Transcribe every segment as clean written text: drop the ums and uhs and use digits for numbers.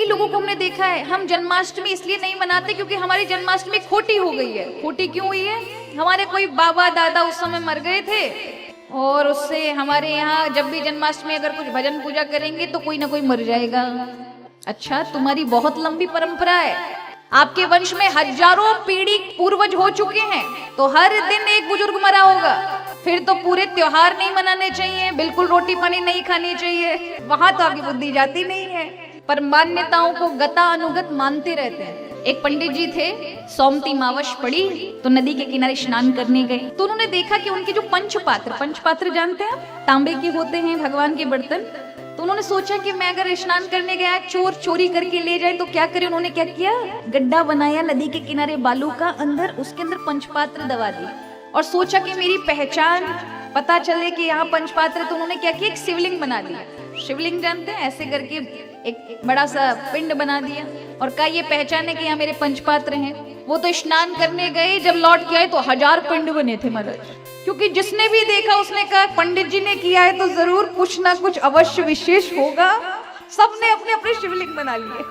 कई लोगों को हमने देखा है, हम जन्माष्टमी इसलिए नहीं मनाते क्योंकि हमारी जन्माष्टमी खोटी हो गई है। खोटी क्यों हुई है? हमारे कोई बाबा दादा उस समय मर गए थे और उससे हमारे यहाँ जब भी जन्माष्टमी अगर कुछ भजन पूजा करेंगे तो कोई ना कोई मर जाएगा। अच्छा, तुम्हारी बहुत लंबी परंपरा है, आपके वंश में हजारों पीढ़ी पूर्वज हो चुके हैं, तो हर दिन एक बुजुर्ग मरा होगा, फिर तो पूरे त्योहार नहीं मनाने चाहिए, बिल्कुल रोटी पानी नहीं खानी चाहिए। वहां तो आपकी बुद्धि जाती नहीं है, पर मान्यताओं को गता अनुगत मानते रहते हैं। एक पंडित जी थे, सोमती मावश पड़ी तो नदी के किनारे स्नान करने गए, तो उन्होंने देखा कि उनके जो पंचपात्र जानते हैं, तांबे के होते हैं भगवान के बर्तन, तो उन्होंने सोचा कि मैं अगर स्नान करने गया चोर चोरी करके ले जाए तो क्या करे। उन्होंने क्या किया, गड्ढा बनाया नदी के किनारे बालू का, अंदर उसके अंदर पंचपात्र दबा दी और सोचा कि मेरी पहचान पता चले कि यहाँ पंचपात्र। तो उन्होंने क्या किया, एक शिवलिंग बना दिया। शिवलिंग जानते हैं, ऐसे करके एक बड़ा सा पिंड बना दिया और कहा ये पहचान है कि यहाँ मेरे पंचपात्र हैं। वो तो स्नान करने गए, जब लौट के आए तो 1000 पिंड बने थे महाराज, क्योंकि जिसने भी देखा उसने कहा पंडित जी ने किया है तो जरूर कुछ ना कुछ अवश्य विशेष होगा। सबने अपने अपने शिवलिंग बना लिए,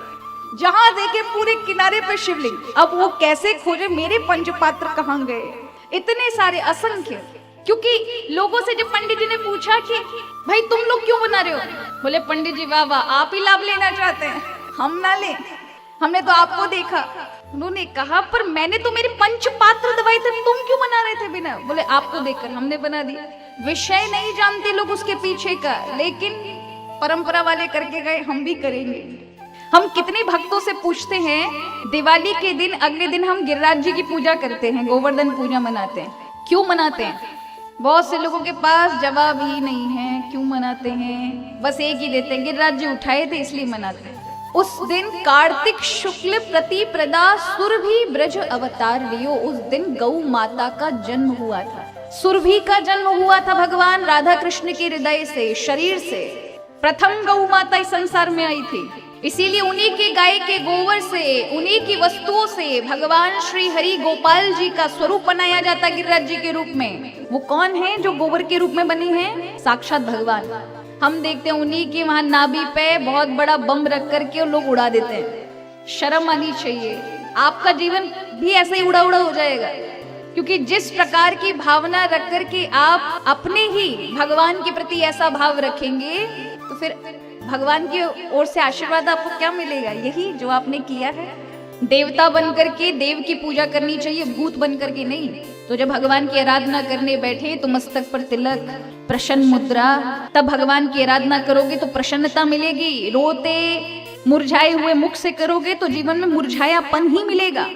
जहां देखे पूरे किनारे पे शिवलिंग। अब वो कैसे खोजे मेरे पंचपात्र कहाँ गए, इतने सारे असंख्य। क्योंकि लोगों से जब पंडित जी ने पूछा कि भाई तुम लोग क्यों बना रहे हो, बोले पंडित जी वाह वाह, आप ही लाभ लेना चाहते हैं, हम ना ले, हमने तो आपको देखा। उन्होंने कहा पर मैंने तो मेरे पंचपात्र दबाए थे, तुम क्यों बना रहे थे बिना? बोले आपको देखकर हमने बना दिया। विषय नहीं जानते लोग उसके पीछे का, लेकिन परंपरा वाले करके गए, हम भी करेंगे। हम कितने भक्तों से पूछते हैं, दिवाली के दिन अगले दिन हम गिरिराज जी की पूजा करते हैं, गोवर्धन पूजा मनाते हैं। क्यों मनाते हैं? बहुत से लोगों के पास जवाब ही नहीं है क्यों मनाते हैं, बस एक ही देते हैं, गिरिराज जी उठाए थे इसलिए मनाते हैं। उस दिन कार्तिक शुक्ल प्रतिप्रदा सुरभि ब्रज अवतार लियो, उस दिन गौ माता का जन्म हुआ था। सुरभि का जन्म हुआ था भगवान राधा कृष्ण के हृदय से, शरीर से। प्रथम गौ माता इस संसार में आई थी, इसीलिए उन्हीं के गाय के गोबर से, उन्हीं की वस्तुओं से भगवान श्री हरि गोपाल जी का स्वरूप बनाया जाता गिरिराज जी के रूप में। वो कौन है जो गोबर के रूप में बने हैं? साक्षात भगवान। हम देखते हैं उन्हीं की वहां नाभि पे बहुत बड़ा बम रख करके लोग उड़ा देते हैं। शर्म आनी चाहिए, आपका जीवन भी ऐसे ही उड़ा उड़ा हो जाएगा। क्योंकि जिस प्रकार की भावना रख करके आप अपने ही भगवान के प्रति ऐसा भाव रखेंगे तो फिर भगवान की ओर से आशीर्वाद आपको क्या मिलेगा? यही जो आपने किया है। देवता बन करके देव की पूजा करनी चाहिए, भूत बन करके नहीं। तो जब भगवान की आराधना करने बैठे तो मस्तक पर तिलक, प्रसन्न मुद्रा, तब भगवान की आराधना करोगे तो प्रसन्नता मिलेगी। रोते मुरझाए हुए मुख से करोगे तो जीवन में मुरझायापन ही मिलेगा।